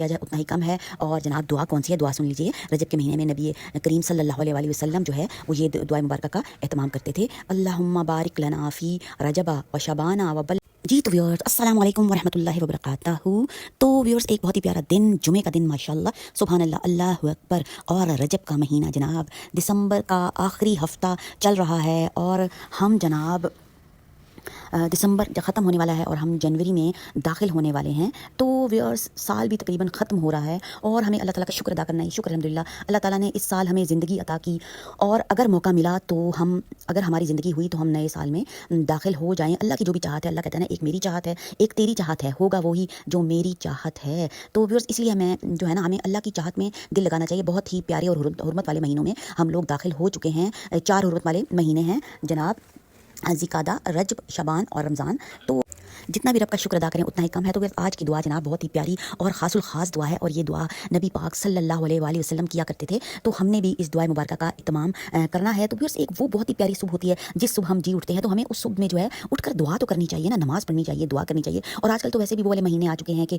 کیا جائے اتنا ہی کم ہے۔ اور جناب دعا کون سی ہے، دعا سن لیجیے۔ رجب کے مہینے میں نبی کریم صلی اللہ علیہ وآلہ وسلم جو ہے وہ یہ دعا مبارکہ کا اہتمام کرتے تھے، اللہم بارک لنا فی رجب و شعبان و جی تو ویورز السلام علیکم ورحمۃ اللہ وبرکاتہ۔ تو ویورز ایک بہت ہی پیارا دن، جمعے کا دن، ماشاءاللہ سبحان اللہ، اللہ اکبر۔ اور رجب کا مہینہ جناب دسمبر کا آخری ہفتہ چل رہا ہے، اور ہم جناب دسمبر ختم ہونے والا ہے اور ہم جنوری میں داخل ہونے والے ہیں۔ تو ویورز سال بھی تقریباً ختم ہو رہا ہے، اور ہمیں اللہ تعالیٰ کا شکر ادا کرنا ہے۔ شکر الحمدللہ، اللہ تعالیٰ نے اس سال ہمیں زندگی عطا کی، اور اگر موقع ملا تو اگر ہماری زندگی ہوئی تو ہم نئے سال میں داخل ہو جائیں۔ اللہ کی جو بھی چاہت ہے، اللہ کہتا ہے نا، ایک میری چاہت ہے، ایک تیری چاہت ہے، ہوگا وہی جو میری چاہت ہے۔ تو ویورز اس لیے ہمیں جو ہے نا، ہمیں اللہ کی چاہت میں دل لگانا چاہیے۔ بہت ہی پیارے اور حرمت والے مہینوں میں ہم لوگ داخل ہو چکے ہیں۔ 4 حرمت والے مہینے ہیں جناب، ذی-القعدہ، رجب، شعبان اور رمضان۔ تو جتنا بھی رب کا شکر ادا کریں اتنا ہی کم ہے۔ تو آج کی دعا جناب بہت ہی پیاری اور خاص الخاص دعا ہے، اور یہ دعا نبی پاک صلی اللہ علیہ وآلہ وسلم کیا کرتے تھے، تو ہم نے بھی اس دعا مبارکہ کا اہتمام کرنا ہے۔ تو پھر ایک وہ بہت ہی پیاری صبح ہوتی ہے جس صبح ہم جی اٹھتے ہیں، تو ہمیں اس صبح میں جو ہے اٹھ کر دعا تو کرنی چاہیے نا، نماز پڑھنی چاہیے، دعا کرنی چاہیے۔ اور آج کل تو ویسے بھی وہ والے مہینے آ چکے ہیں کہ